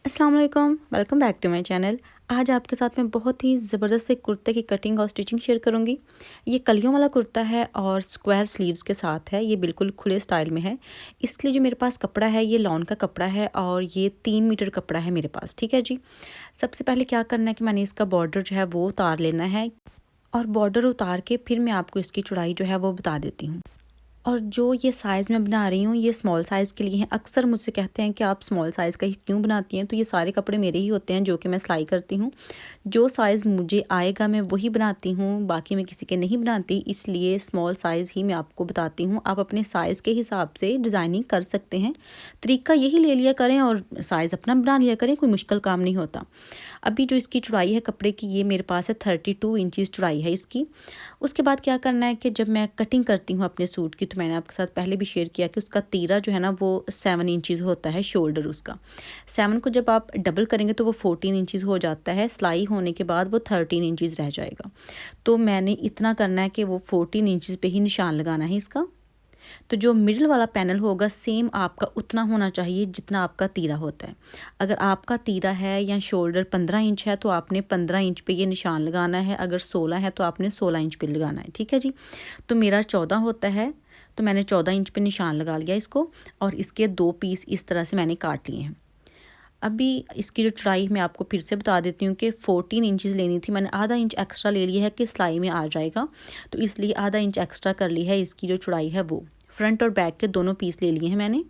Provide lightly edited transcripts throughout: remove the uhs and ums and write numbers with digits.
अस्सलाम वालेकुम, welcome back to my channel. आज आपके साथ मैं बहुत ही ज़बरदस्त एक कुर्ते की कटिंग और स्टिचिंग शेयर करूंगी। ये कलियों वाला कुर्ता है और स्क्वायर स्लीव्स के साथ है। ये बिल्कुल खुले स्टाइल में है। इसके लिए जो मेरे पास कपड़ा है ये लॉन का कपड़ा है और ये 3 मीटर कपड़ा है मेरे पास। ठीक है जी। सबसे पहले क्या करना है कि मैंने इसका बॉर्डर जो है वो उतार लेना है और बॉर्डर उतार के फिर मैं आपको इसकी चौड़ाई जो है वो बता देती हूँ। और जो ये साइज़ मैं बना रही हूँ ये स्मॉल साइज़ के लिए हैं। अक्सर मुझसे कहते हैं कि आप स्मॉल साइज़ का ही क्यों बनाती हैं, तो ये सारे कपड़े मेरे ही होते हैं जो कि मैं सिलाई करती हूँ। जो साइज़ मुझे आएगा मैं वही बनाती हूँ, बाकी मैं किसी के नहीं बनाती, इसलिए स्मॉल साइज़ ही मैं आपको बताती हूँ। आप अपने साइज़ के हिसाब से डिज़ाइनिंग कर सकते हैं। तरीका यही ले लिया करें और साइज़ अपना बना लिया करें, कोई मुश्किल काम नहीं होता। अभी जो इसकी चौड़ाई है कपड़े की ये मेरे पास है 32 इंचज़ चौड़ाई है इसकी। उसके बाद क्या करना है कि जब मैं कटिंग करती हूँ अपने सूट की, तो मैंने आपके साथ पहले भी शेयर किया कि उसका तीरा जो है ना वो 7 इंचज़ होता है, शोल्डर उसका। 7 को जब आप डबल करेंगे तो वो 14 इंचज़ हो जाता है। सिलाई होने के बाद वो 13 इंचज़ रह जाएगा। तो मैंने इतना करना है कि वो 14 इंचज़ पे ही निशान लगाना है इसका। तो जो मिडिल वाला पैनल होगा सेम आपका उतना होना चाहिए जितना आपका तीरा होता है। अगर आपका तीरा है या शोल्डर 15 इंच है तो आपने 15 इंच पे ये निशान लगाना है। अगर 16 है तो आपने 16 इंच पे लगाना है। ठीक है जी। तो मेरा 14 होता है तो मैंने 14 इंच पे निशान लगा लिया इसको और इसके 2 पीस इस तरह से मैंने काट लिए हैं। अभी इसकी जो चौड़ाई मैं आपको फिर से बता देती हूँ कि 14 इंचज़ लेनी थी, मैंने आधा इंच एक्स्ट्रा ले लिया है कि सिलाई में आ जाएगा, तो इसलिए आधा इंच एक्स्ट्रा कर ली है। इसकी जो चौड़ाई है वो फ्रंट और बैक के दोनों पीस ले लिए हैं मैंने।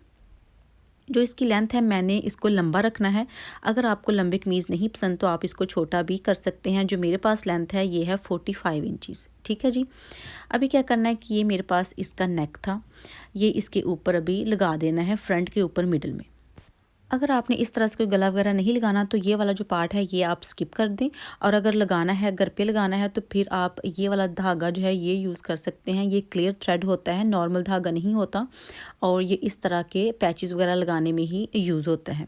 जो इसकी लेंथ है मैंने इसको लंबा रखना है। अगर आपको लंबी कमीज़ नहीं पसंद तो आप इसको छोटा भी कर सकते हैं। जो मेरे पास लेंथ है ये है 45 इंचज़। ठीक है जी। अभी क्या करना है कि ये मेरे पास इसका नेक था, ये इसके ऊपर अभी लगा देना है, फ्रंट के ऊपर मिडल में। अगर आपने इस तरह से कोई गला वगैरह नहीं लगाना तो ये वाला जो पार्ट है ये आप स्किप कर दें। और अगर लगाना है, घर पे लगाना है, तो फिर आप ये वाला धागा जो है ये यूज़ कर सकते हैं। ये क्लियर थ्रेड होता है, नॉर्मल धागा नहीं होता, और ये इस तरह के पैचेस वगैरह लगाने में ही यूज़ होता है।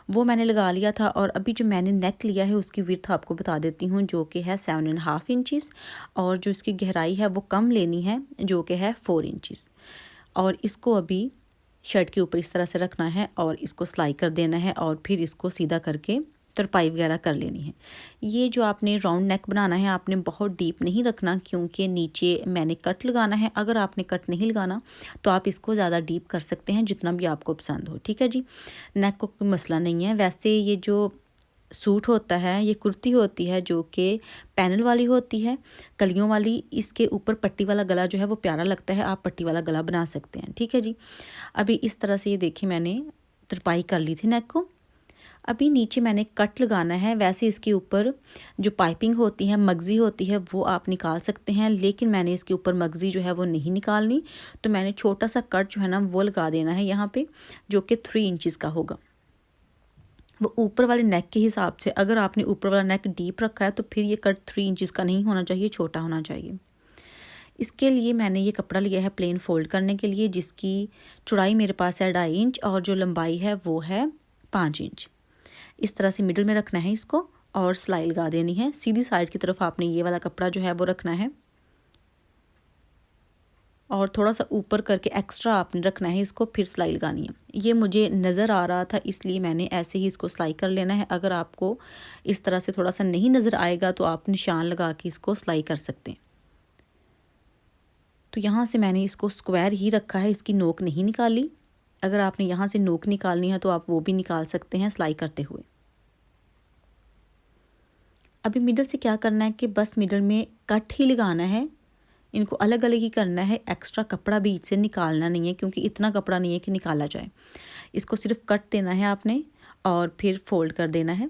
वो मैंने लगा लिया था। और अभी जो मैंने नेक लिया है उसकी विड्थ आपको बता देती हूँ, जो कि है 7.5 इंचज़, और जो इसकी गहराई है वो कम लेनी है जो कि है 4 इंचज़। और इसको अभी शर्ट के ऊपर इस तरह से रखना है और इसको सिलाई कर देना है और फिर इसको सीधा करके तरपाई वगैरह कर लेनी है। ये जो आपने राउंड नेक बनाना है आपने बहुत डीप नहीं रखना, क्योंकि नीचे मैंने कट लगाना है। अगर आपने कट नहीं लगाना तो आप इसको ज़्यादा डीप कर सकते हैं जितना भी आपको पसंद हो। ठीक है जी। नेक को कोई मसला नहीं है। वैसे ये जो सूट होता है, ये कुर्ती होती है जो कि पैनल वाली होती है, कलियों वाली। इसके ऊपर पट्टी वाला गला जो है वो प्यारा लगता है, आप पट्टी वाला गला बना सकते हैं। ठीक है जी। अभी इस तरह से ये देखिए मैंने तरपाई कर ली थी नेक को। अभी नीचे मैंने कट लगाना है। वैसे इसके ऊपर जो पाइपिंग होती है, मगज़ी होती है, वो आप निकाल सकते हैं, लेकिन मैंने इसके ऊपर मगज़ी जो है वो नहीं निकालनी। तो मैंने छोटा सा कट जो है ना वो लगा देना है यहाँ पे, जो कि 3 इंचज़ का होगा। वो ऊपर वाले नेक के हिसाब से, अगर आपने ऊपर वाला नेक डीप रखा है तो फिर ये कट 3 इंचज़ का नहीं होना चाहिए, छोटा होना चाहिए। इसके लिए मैंने ये कपड़ा लिया है प्लेन फ़ोल्ड करने के लिए, जिसकी चौड़ाई मेरे पास है 2.5 इंच और जो लंबाई है वो है 5 इंच। इस तरह से मिडल में रखना है इसको और सिलाई लगा देनी है। सीधी साइड की तरफ आपने ये वाला कपड़ा जो है वो रखना है और थोड़ा सा ऊपर करके एक्स्ट्रा आपने रखना है इसको, फिर सिलाई लगानी है। ये मुझे नज़र आ रहा था इसलिए मैंने ऐसे ही इसको सिलाई कर लेना है। अगर आपको इस तरह से थोड़ा सा नहीं नज़र आएगा तो आप निशान लगा के इसको सिलाई कर सकते हैं। तो यहाँ से मैंने इसको स्क्वायर ही रखा है, इसकी नोक नहीं निकाली। अगर आपने यहाँ से नोक निकालनी है तो आप वो भी निकाल सकते हैं सिलाई करते हुए। अभी मिडल से क्या करना है कि बस मिडल में कट ही लगाना है, इनको अलग अलग ही करना है। एक्स्ट्रा कपड़ा बीच से निकालना नहीं है, क्योंकि इतना कपड़ा नहीं है कि निकाला जाए। इसको सिर्फ कट देना है आपने और फिर फोल्ड कर देना है।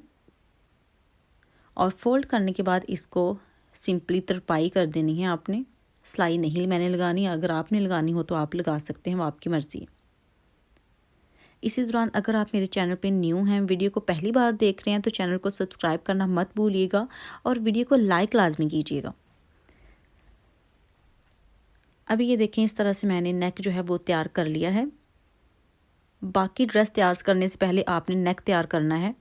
और फोल्ड करने के बाद इसको सिंपली तरपाई कर देनी है आपने। सिलाई नहीं मैंने लगानी, अगर आपने लगानी हो तो आप लगा सकते हैं, वो आपकी मर्ज़ी है। इसी दौरान अगर आप मेरे चैनल पे न्यू हैं, वीडियो को पहली बार देख रहे हैं, तो चैनल को सब्सक्राइब करना मत भूलिएगा और वीडियो को लाइक लाजमी कीजिएगा। अभी ये देखें इस तरह से मैंने नेक जो है वो तैयार कर लिया है। बाकी ड्रेस तैयार करने से पहले आपने नेक तैयार करना है।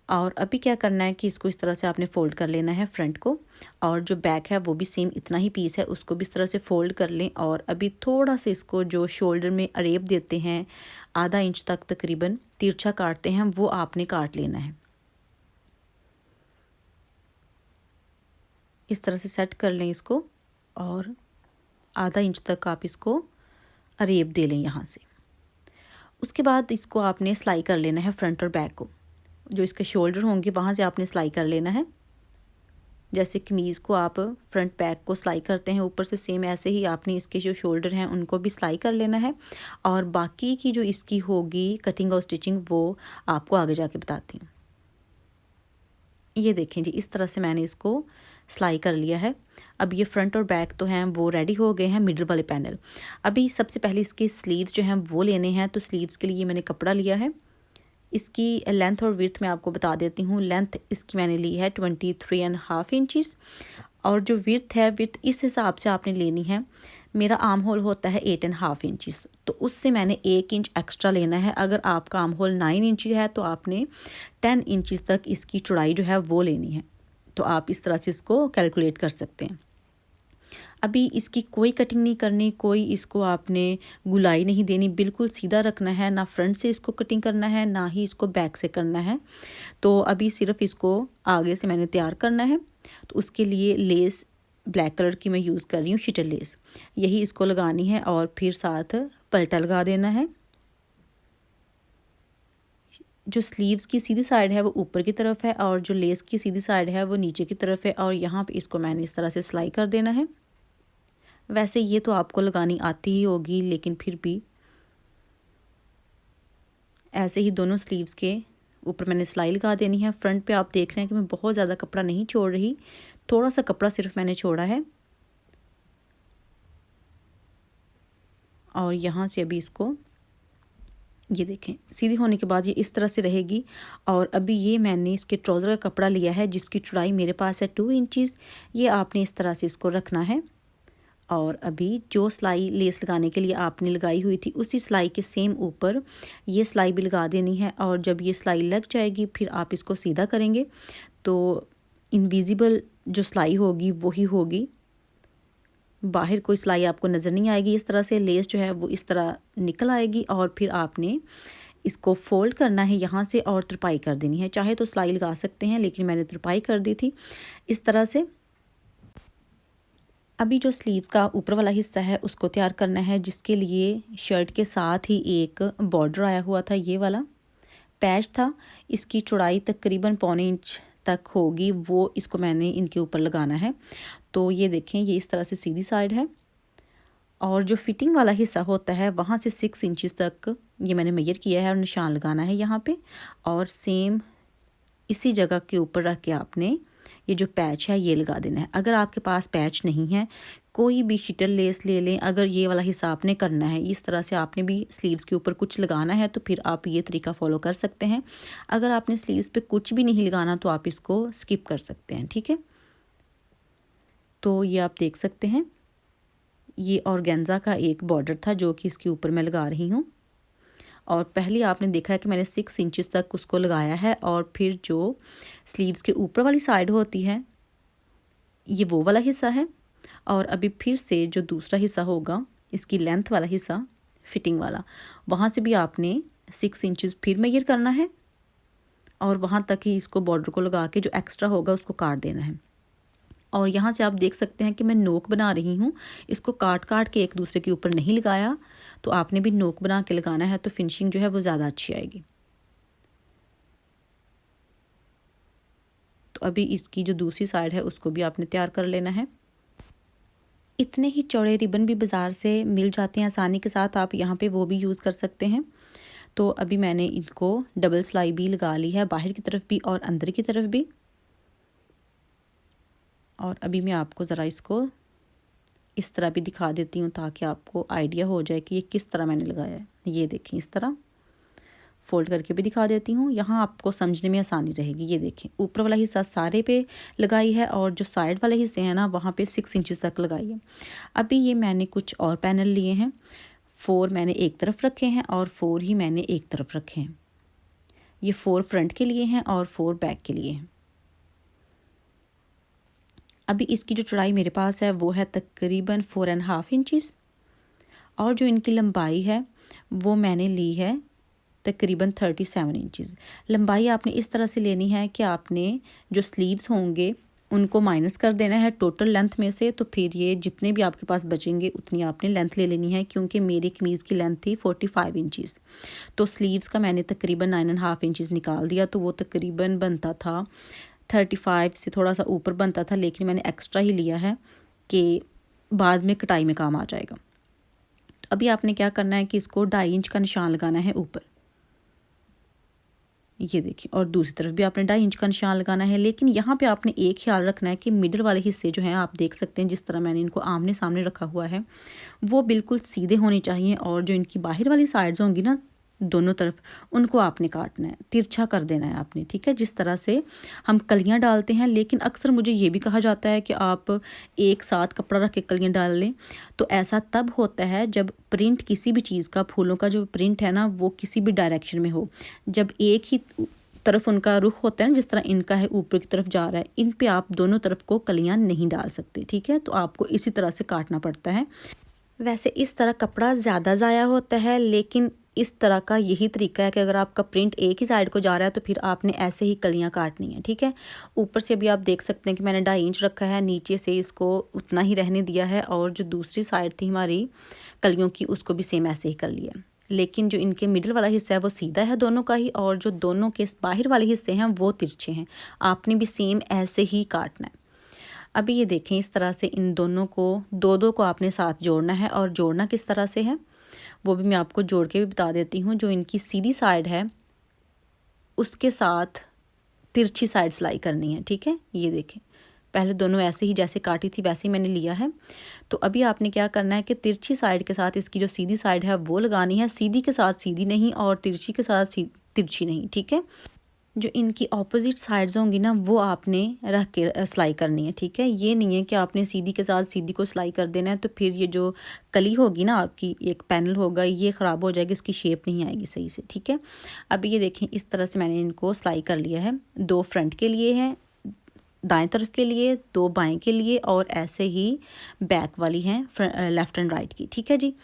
और अभी क्या करना है कि इसको इस तरह से आपने फ़ोल्ड कर लेना है फ्रंट को, और जो बैक है वो भी सेम इतना ही पीस है, उसको भी इस तरह से फ़ोल्ड कर लें। और अभी थोड़ा सा इसको जो शोल्डर में अरेब देते हैं आधा इंच तक तकरीबन तिरछा काटते हैं वो आपने काट लेना है। इस तरह से सेट कर लें इसको और आधा इंच तक आप इसको अरेब दे लें यहाँ से। उसके बाद इसको आपने सिलाई कर लेना है फ्रंट और बैक को। जो इसके शोल्डर होंगे वहाँ से आपने सिलाई कर लेना है। जैसे कमीज़ को आप फ्रंट बैक को सिलाई करते हैं ऊपर से, सेम ऐसे ही आपने इसके जो शोल्डर हैं उनको भी सिलाई कर लेना है। और बाकी की जो इसकी होगी कटिंग और स्टिचिंग वो आपको आगे जाके बताती हूँ। ये देखें जी, इस तरह से मैंने इसको सिलाई कर लिया है। अब ये फ्रंट और बैक तो हैं वो रेडी हो गए हैं, मिडल वाले पैनल। अभी सबसे पहले इसके स्लीव्स जो हैं वो लेने हैं। तो स्लीव्स के लिए मैंने कपड़ा लिया है। इसकी लेंथ और विड्थ मैं आपको बता देती हूँ। लेंथ इसकी मैंने ली है 23.5 इंचज़ और जो विड्थ है, विड्थ इस हिसाब से आपने लेनी है। मेरा आर्म होल होता है 8.5 इंचज़, तो उससे मैंने 1 इंच एक्स्ट्रा लेना है। अगर आपका आर्म होल 9 इंच है तो आपने 10 इंचज़ तक इसकी चौड़ाई जो है वो लेनी है। तो आप इस तरह से इसको कैलकुलेट कर सकते हैं। अभी इसकी कोई कटिंग नहीं करनी, कोई इसको आपने गुलाई नहीं देनी, बिल्कुल सीधा रखना है। ना फ्रंट से इसको कटिंग करना है, ना ही इसको बैक से करना है। तो अभी सिर्फ इसको आगे से मैंने तैयार करना है। तो उसके लिए लेस ब्लैक कलर की मैं यूज़ कर रही हूँ, शिटर लेस। यही इसको लगानी है और फिर साथ पलटा लगा देना है। जो स्लीव्स की सीधी साइड है वो ऊपर की तरफ है और जो लेस की सीधी साइड है वो नीचे की तरफ है। और यहाँ पे इसको मैंने इस तरह से सिलाई कर देना है। वैसे ये तो आपको लगानी आती ही होगी, लेकिन फिर भी ऐसे ही दोनों स्लीव्स के ऊपर मैंने सिलाई लगा देनी है। फ्रंट पे आप देख रहे हैं कि मैं बहुत ज़्यादा कपड़ा नहीं छोड़ रही, थोड़ा सा कपड़ा सिर्फ मैंने छोड़ा है। और यहाँ से अभी इसको ये देखें, सीधी होने के बाद ये इस तरह से रहेगी। और अभी ये मैंने इसके ट्राउज़र का कपड़ा लिया है जिसकी चौड़ाई मेरे पास है 2 इंचज़। ये आपने इस तरह से इसको रखना है। और अभी जो सिलाई लेस लगाने के लिए आपने लगाई हुई थी उसी सिलाई के सेम ऊपर ये सिलाई भी लगा देनी है। और जब ये सिलाई लग जाएगी फिर आप इसको सीधा करेंगे तो इनविजिबल जो सिलाई होगी वही होगी, बाहर कोई सिलाई आपको नज़र नहीं आएगी। इस तरह से लेस जो है वो इस तरह निकल आएगी और फिर आपने इसको फोल्ड करना है यहाँ से और तुरपाई कर देनी है। चाहे तो सिलाई लगा सकते हैं, लेकिन मैंने तुरपाई कर दी थी इस तरह से। अभी जो स्लीव्स का ऊपर वाला हिस्सा है उसको तैयार करना है, जिसके लिए शर्ट के साथ ही एक बॉर्डर आया हुआ था। ये वाला पैच था, इसकी चौड़ाई तकरीबन 1.25 इंच तक होगी, वो इसको मैंने इनके ऊपर लगाना है। तो ये देखें, ये इस तरह से सीधी साइड है। और जो फिटिंग वाला हिस्सा होता है वहाँ से 6 इंचज़ तक ये मैंने मेजर किया है और निशान लगाना है यहाँ पे। और सेम इसी जगह के ऊपर रख के आपने ये जो पैच है ये लगा देना है। अगर आपके पास पैच नहीं है, कोई भी शिटर लेस ले लें। अगर ये वाला हिस्सा आपने करना है, इस तरह से आपने भी स्लीव्स के ऊपर कुछ लगाना है, तो फिर आप ये तरीका फॉलो कर सकते हैं। अगर आपने स्लीव्स पे कुछ भी नहीं लगाना तो आप इसको स्किप कर सकते हैं, ठीक है। तो ये आप देख सकते हैं, ये ऑर्गेन्जा का एक बॉर्डर था जो कि इसके ऊपर मैं लगा रही हूँ। और पहले आपने देखा है कि मैंने 6 इंचज़ तक उसको लगाया है। और फिर जो स्लीव्स के ऊपर वाली साइड होती है ये वो वाला हिस्सा है। और अभी फिर से जो दूसरा हिस्सा होगा, इसकी लेंथ वाला हिस्सा फिटिंग वाला, वहाँ से भी आपने 6 इंचज़ फिर मेजर करना है और वहाँ तक ही इसको बॉर्डर को लगा के जो एक्स्ट्रा होगा उसको काट देना है। और यहाँ से आप देख सकते हैं कि मैं नोक बना रही हूँ, इसको काट काट के एक दूसरे के ऊपर नहीं लगाया। तो आपने भी नोक बना के लगाना है, तो फिनिशिंग जो है वो ज़्यादा अच्छी आएगी। तो अभी इसकी जो दूसरी साइड है उसको भी आपने तैयार कर लेना है। इतने ही चौड़े रिबन भी बाज़ार से मिल जाते हैं आसानी के साथ, आप यहाँ पे वो भी यूज़ कर सकते हैं। तो अभी मैंने इनको डबल सिलाई भी लगा ली है, बाहर की तरफ भी और अंदर की तरफ भी। और अभी मैं आपको ज़रा इसको इस तरह भी दिखा देती हूँ ताकि आपको आइडिया हो जाए कि ये किस तरह मैंने लगाया है। ये देखें, इस तरह फोल्ड करके भी दिखा देती हूँ, यहाँ आपको समझने में आसानी रहेगी। ये देखें, ऊपर वाला हिस्सा सारे पे लगाई है और जो साइड वाले हिस्से हैं ना वहाँ पे 6 इंचज़ तक लगाई है। अभी ये मैंने कुछ और पैनल लिए हैं, 4 मैंने एक तरफ रखे हैं और 4 ही मैंने एक तरफ रखे हैं। ये 4 फ्रंट के लिए हैं और 4 बैक के लिए हैं। अभी इसकी जो चौड़ाई मेरे पास है वो है तकरीबन 4.5 इंचज़ और जो इनकी लंबाई है वो मैंने ली है तकरीबन 37 इंचज़। लंबाई आपने इस तरह से लेनी है कि आपने जो स्लीव्स होंगे उनको माइनस कर देना है टोटल लेंथ में से, तो फिर ये जितने भी आपके पास बचेंगे उतनी आपने लेंथ ले लेनी है। क्योंकि मेरी कमीज़ की लेंथ थी 45 इंचज़, तो स्लीव्स का मैंने तकरीबन 9.5 इंचज़ निकाल दिया, तो वो तकरीबन बनता था 35 से थोड़ा सा ऊपर बनता था, लेकिन मैंने एक्स्ट्रा ही लिया है कि बाद में कटाई में काम आ जाएगा। तो अभी आपने क्या करना है कि इसको 2.5 इंच का निशान लगाना है ऊपर, ये देखिए, और दूसरी तरफ भी आपने 2.5 इंच का निशान लगाना है। लेकिन यहाँ पे आपने एक ख्याल रखना है कि मिडल वाले हिस्से जो हैं, आप देख सकते हैं जिस तरह मैंने इनको आमने सामने रखा हुआ है, वो बिल्कुल सीधे होने चाहिए, और जो इनकी बाहर वाली साइड्स होंगी ना दोनों तरफ, उनको आपने काटना है, तिरछा कर देना है आपने, ठीक है। जिस तरह से हम कलियां डालते हैं, लेकिन अक्सर मुझे ये भी कहा जाता है कि आप एक साथ कपड़ा रख के कलियां डाल लें, तो ऐसा तब होता है जब प्रिंट किसी भी चीज़ का, फूलों का जो प्रिंट है ना, वो किसी भी डायरेक्शन में हो। जब एक ही तरफ उनका रुख होता है ना, जिस तरह इनका है ऊपर की तरफ जा रहा है, इन पे आप दोनों तरफ को कलियां नहीं डाल सकते, ठीक है। तो आपको इसी तरह से काटना पड़ता है। वैसे इस तरह कपड़ा ज़्यादा ज़ाया होता है, लेकिन इस तरह का यही तरीका है कि अगर आपका प्रिंट एक ही साइड को जा रहा है तो फिर आपने ऐसे ही कलियां काटनी है, ठीक है। ऊपर से अभी आप देख सकते हैं कि मैंने 2.5 इंच रखा है, नीचे से इसको उतना ही रहने दिया है, और जो दूसरी साइड थी हमारी कलियों की, उसको भी सेम ऐसे ही कर लिया। लेकिन जो इनके मिडिल वाला हिस्सा है वो सीधा है दोनों का ही, और जो दोनों के बाहर वाले हिस्से हैं वो तिरछे हैं, आपने भी सेम ऐसे ही काटना है। अभी ये देखें, इस तरह से इन दोनों को दो को आपने साथ जोड़ना है, और जोड़ना किस तरह से है वो भी मैं आपको जोड़ के भी बता देती हूँ। जो इनकी सीधी साइड है उसके साथ तिरछी साइड सिलाई करनी है, ठीक है। ये देखें, पहले दोनों ऐसे ही जैसे काटी थी वैसे ही मैंने लिया है। तो अभी आपने क्या करना है कि तिरछी साइड के साथ इसकी जो सीधी साइड है वो लगानी है, सीधी के साथ सीधी नहीं और तिरछी के साथ तिरछी नहीं, ठीक है। जो इनकी ऑपोजिट साइड्स होंगी ना, वो आपने रख के सिलाई करनी है, ठीक है। ये नहीं है कि आपने सीधी के साथ सीधी को सिलाई कर देना है, तो फिर ये जो कली होगी ना आपकी, एक पैनल होगा, ये ख़राब हो जाएगी, इसकी शेप नहीं आएगी सही से, ठीक है। अभी ये देखें, इस तरह से मैंने इनको सिलाई कर लिया है। 2 फ्रंट के लिए हैं, दाएं तरफ के लिए, 2 बाएं के लिए, और ऐसे ही बैक वाली हैं लेफ़्ट एंड राइट की, ठीक है जी।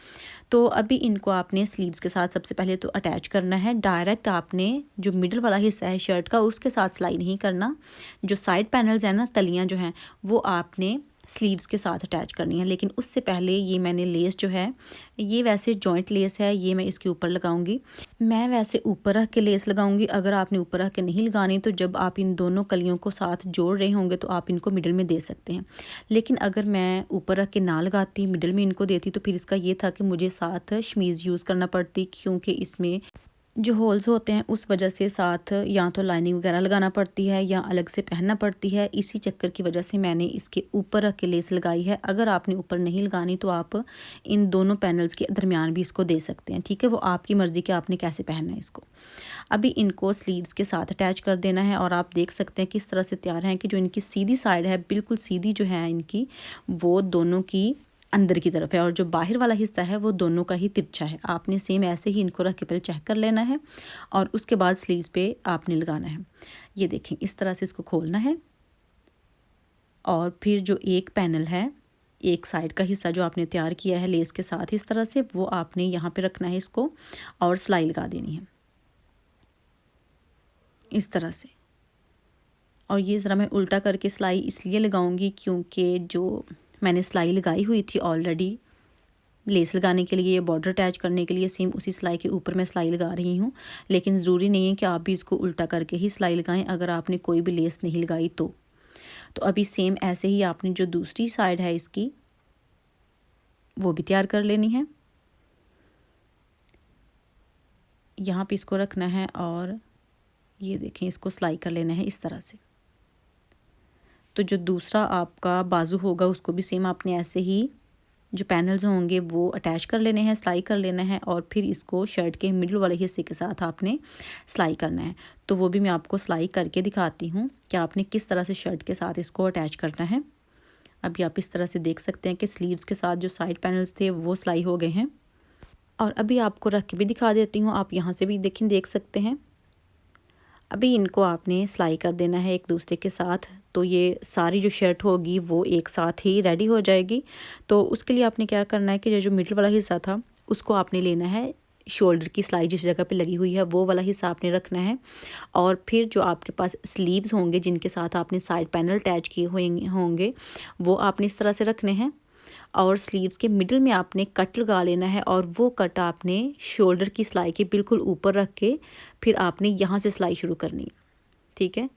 तो अभी इनको आपने स्लीव्स के साथ सबसे पहले तो अटैच करना है। डायरेक्ट आपने जो मिडल वाला हिस्सा है शर्ट का, उसके साथ सिलाई नहीं करना। जो साइड पैनल्स हैं ना, कलियां जो हैं, वो आपने स्लीव्स के साथ अटैच करनी है। लेकिन उससे पहले ये मैंने लेस जो है, ये वैसे जॉइंट लेस है, ये मैं इसके ऊपर लगाऊंगी। मैं वैसे ऊपर रख के लेस लगाऊंगी, अगर आपने ऊपर रख के नहीं लगानी तो जब आप इन दोनों कलियों को साथ जोड़ रहे होंगे तो आप इनको मिडिल में दे सकते हैं। लेकिन अगर मैं ऊपर रख के ना लगाती, मिडिल में इनको देती, तो फिर इसका ये था कि मुझे साथ शमीज़ यूज़ करना पड़ती, क्योंकि इसमें जो होल्स होते हैं उस वजह से साथ या तो लाइनिंग वगैरह लगाना पड़ती है या अलग से पहनना पड़ती है। इसी चक्कर की वजह से मैंने इसके ऊपर रख के लेस लगाई है। अगर आपने ऊपर नहीं लगानी तो आप इन दोनों पैनल्स के दरमियान भी इसको दे सकते हैं, ठीक है। वो आपकी मर्ज़ी कि आपने कैसे पहनना है इसको। अभी इनको स्लीव्स के साथ अटैच कर देना है, और आप देख सकते हैं किस तरह से तैयार हैं कि जो इनकी सीधी साइड है, बिल्कुल सीधी जो है इनकी, वो दोनों की अंदर की तरफ है, और जो बाहर वाला हिस्सा है वो दोनों का ही तिरछा है। आपने सेम ऐसे ही इनको रख के पहले चेक कर लेना है, और उसके बाद स्लीव्स पे आपने लगाना है। ये देखें, इस तरह से इसको खोलना है, और फिर जो एक पैनल है, एक साइड का हिस्सा जो आपने तैयार किया है लेस के साथ इस तरह से, वो आपने यहाँ पे रखना है इसको, और सिलाई लगा देनी है इस तरह से। और ये ज़रा मैं उल्टा करके सिलाई इसलिए लगाऊंगी क्योंकि जो मैंने सिलाई लगाई हुई थी ऑलरेडी लेस लगाने के लिए, बॉर्डर अटैच करने के लिए, सेम उसी सिलाई के ऊपर मैं सिलाई लगा रही हूँ। लेकिन ज़रूरी नहीं है कि आप भी इसको उल्टा करके ही सिलाई लगाएं, अगर आपने कोई भी लेस नहीं लगाई तो। अभी सेम ऐसे ही आपने जो दूसरी साइड है इसकी, वो भी तैयार कर लेनी है। यहाँ पे इसको रखना है, और ये देखें, इसको सिलाई कर लेना है इस तरह से। तो जो दूसरा आपका बाजू होगा उसको भी सेम आपने ऐसे ही जो पैनल्स होंगे वो अटैच कर लेने हैं, सिलाई कर लेना है, और फिर इसको शर्ट के मिडल वाले हिस्से के साथ आपने सिलाई करना है। तो वो भी मैं आपको सिलाई करके दिखाती हूँ कि आपने किस तरह से शर्ट के साथ इसको अटैच करना है। अभी आप इस तरह से देख सकते हैं कि स्लीव्स के साथ जो साइड पैनल्स थे वो सिलाई हो गए हैं। और अभी आपको रख के भी दिखा देती हूँ, आप यहाँ से भी देख सकते हैं। अभी इनको आपने सिलाई कर देना है एक दूसरे के साथ, तो ये सारी जो शर्ट होगी वो एक साथ ही रेडी हो जाएगी। तो उसके लिए आपने क्या करना है कि जो मिडल वाला हिस्सा था उसको आपने लेना है शोल्डर की सिलाई जिस जगह पे लगी हुई है वो वाला हिस्सा आपने रखना है। और फिर जो आपके पास स्लीव्स होंगे जिनके साथ आपने साइड पैनल अटैच किए हुए होंगे वो आपने इस तरह से रखने हैं। और स्लीव्स के मिडल में आपने कट लगा लेना है और वो कट आपने शोल्डर की सिलाई के बिल्कुल ऊपर रख के फिर आपने यहाँ से सिलाई शुरू करनी है। ठीक है,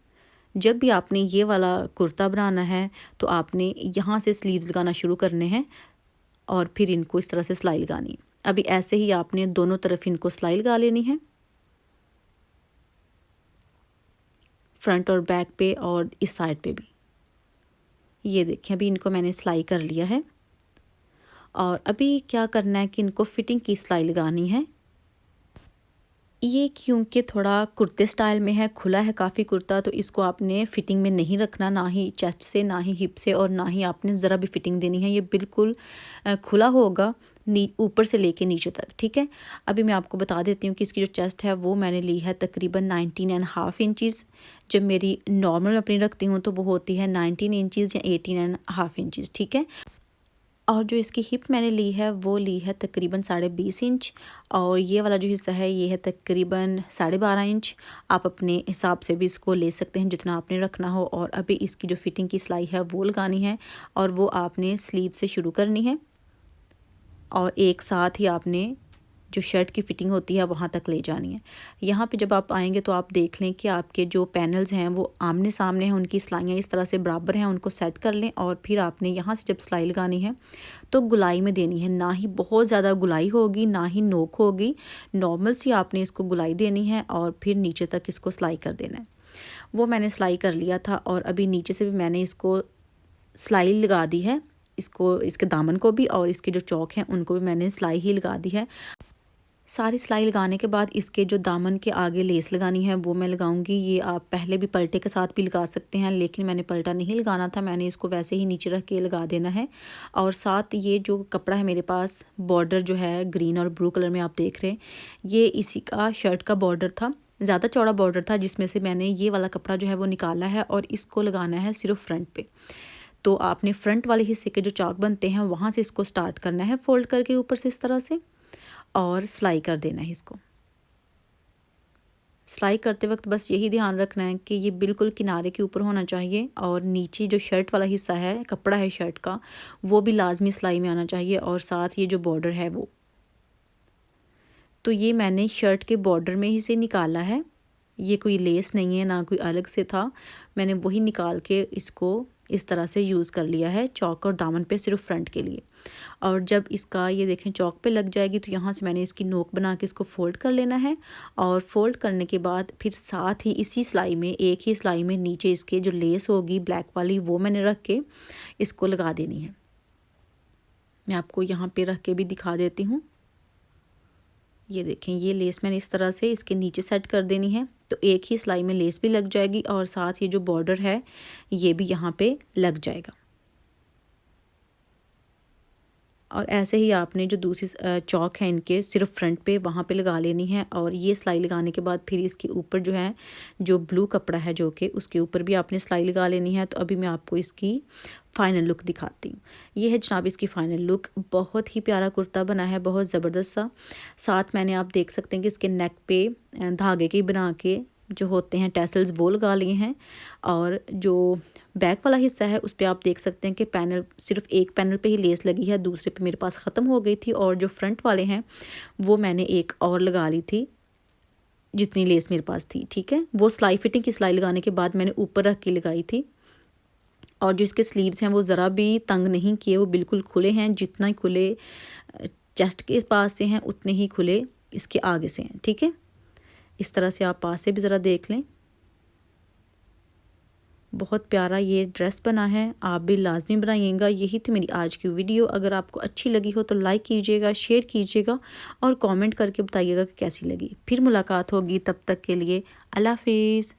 जब भी आपने ये वाला कुर्ता बनाना है तो आपने यहाँ से स्लीव्स लगाना शुरू करने हैं और फिर इनको इस तरह से सिलाई लगानी है। अभी ऐसे ही आपने दोनों तरफ इनको सिलाई लगा लेनी है, फ्रंट और बैक पे और इस साइड पे भी। ये देखें अभी इनको मैंने सिलाई कर लिया है। और अभी क्या करना है कि इनको फिटिंग की सिलाई लगानी है। ये क्योंकि थोड़ा कुर्ते स्टाइल में है, खुला है काफ़ी कुर्ता, तो इसको आपने फ़िटिंग में नहीं रखना, ना ही चेस्ट से, ना ही हिप से, और ना ही आपने ज़रा भी फ़िटिंग देनी है। ये बिल्कुल खुला होगा ऊपर से लेके नीचे तक। ठीक है, अभी मैं आपको बता देती हूँ कि इसकी जो चेस्ट है वो मैंने ली है तकरीबन 19.5 इंचज़। जब मेरी नॉर्मल अपनी रखती हूँ तो वो होती है 19 इंचज़ या 18.5 इंचज़। ठीक है, और जो इसकी हिप मैंने ली है वो ली है तकरीबन 20.5 इंच, और ये वाला जो हिस्सा है ये है तकरीबन 12.5 इंच। आप अपने हिसाब से भी इसको ले सकते हैं जितना आपने रखना हो। और अभी इसकी जो फिटिंग की सिलाई है वो लगानी है और वो आपने स्लीव से शुरू करनी है और एक साथ ही आपने जो शर्ट की फ़िटिंग होती है वहाँ तक ले जानी है। यहाँ पे जब आप आएंगे तो आप देख लें कि आपके जो पैनल्स हैं वो आमने सामने हैं, उनकी सिलाइयाँ इस तरह से बराबर हैं, उनको सेट कर लें। और फिर आपने यहाँ से जब सिलाई लगानी है तो गुलाई में देनी है, ना ही बहुत ज़्यादा गुलाई होगी ना ही नोक होगी, नॉर्मल सी आपने इसको गुलाई देनी है और फिर नीचे तक इसको सिलाई कर देना है। वो मैंने सिलाई कर लिया था और अभी नीचे से भी मैंने इसको सिलाई लगा दी है, इसको इसके दामन को भी और इसके जो चौक हैं उनको भी मैंने सिलाई ही लगा दी है। सारी सिलाई लगाने के बाद इसके जो दामन के आगे लेस लगानी है वो मैं लगाऊंगी। ये आप पहले भी पलटे के साथ भी लगा सकते हैं, लेकिन मैंने पलटा नहीं लगाना था, मैंने इसको वैसे ही नीचे रख के लगा देना है। और साथ ये जो कपड़ा है मेरे पास, बॉर्डर जो है ग्रीन और ब्लू कलर में आप देख रहे हैं, ये इसी का शर्ट का बॉर्डर था, ज़्यादा चौड़ा बॉर्डर था, जिसमें से मैंने ये वाला कपड़ा जो है वो निकाला है और इसको लगाना है सिर्फ फ्रंट पे। तो आपने फ्रंट वाले हिस्से के जो चाक बनते हैं वहाँ से इसको स्टार्ट करना है फोल्ड करके ऊपर से इस तरह से, और सिलाई कर देना है इसको। सिलाई करते वक्त बस यही ध्यान रखना है कि ये बिल्कुल किनारे के ऊपर होना चाहिए और नीचे जो शर्ट वाला हिस्सा है, कपड़ा है शर्ट का, वो भी लाजमी सिलाई में आना चाहिए, और साथ ये जो बॉर्डर है वो। तो ये मैंने शर्ट के बॉर्डर में ही से निकाला है, ये कोई लेस नहीं है ना कोई अलग से था, मैंने वही निकाल के इसको इस तरह से यूज़ कर लिया है चौक और दामन पे सिर्फ फ्रंट के लिए। और जब इसका ये देखें चौक पे लग जाएगी तो यहाँ से मैंने इसकी नोक बना के इसको फ़ोल्ड कर लेना है। और फ़ोल्ड करने के बाद फिर साथ ही इसी सिलाई में, एक ही सिलाई में नीचे इसके जो लेस होगी ब्लैक वाली वो मैंने रख के इसको लगा देनी है। मैं आपको यहाँ पे रख के भी दिखा देती हूँ। ये देखें, ये लेस मैंने इस तरह से इसके नीचे सेट कर देनी है, तो एक ही सिलाई में लेस भी लग जाएगी और साथ ये जो बॉर्डर है ये भी यहाँ पे लग जाएगा। और ऐसे ही आपने जो दूसरी चौक है इनके सिर्फ फ्रंट पे वहाँ पे लगा लेनी है। और ये सिलाई लगाने के बाद फिर इसके ऊपर जो है जो ब्लू कपड़ा है जो कि उसके ऊपर भी आपने सिलाई लगा लेनी है। तो अभी मैं आपको इसकी फ़ाइनल लुक दिखाती हूँ। ये है जनाब इसकी फ़ाइनल लुक। बहुत ही प्यारा कुर्ता बना है, बहुत ज़बरदस्त सा। साथ मैंने आप देख सकते हैं कि इसके नेक पे धागे के बना के जो होते हैं टैसल्स वो लगा लिए हैं। और जो बैक वाला हिस्सा है उस पर आप देख सकते हैं कि पैनल, सिर्फ एक पैनल पे ही लेस लगी है, दूसरे पे मेरे पास ख़त्म हो गई थी। और जो फ्रंट वाले हैं वो मैंने एक और लगा ली थी जितनी लेस मेरे पास थी। ठीक है, वो सिलाई फिटिंग की सिलाई लगाने के बाद मैंने ऊपर रख के लगाई थी। और जो इसके स्लीव्स हैं वो ज़रा भी तंग नहीं किए, वो बिल्कुल खुले हैं, जितना ही खुले चेस्ट के पास से हैं उतने ही खुले इसके आगे से हैं। ठीक है, इस तरह से आप पास से भी ज़रा देख लें। बहुत प्यारा ये ड्रेस बना है, आप भी लाजमी बनाइएगा। यही थी मेरी आज की वीडियो। अगर आपको अच्छी लगी हो तो लाइक कीजिएगा, शेयर कीजिएगा और कमेंट करके बताइएगा कि कैसी लगी। फिर मुलाकात होगी, तब तक के लिए अल्लाह हाफिज़।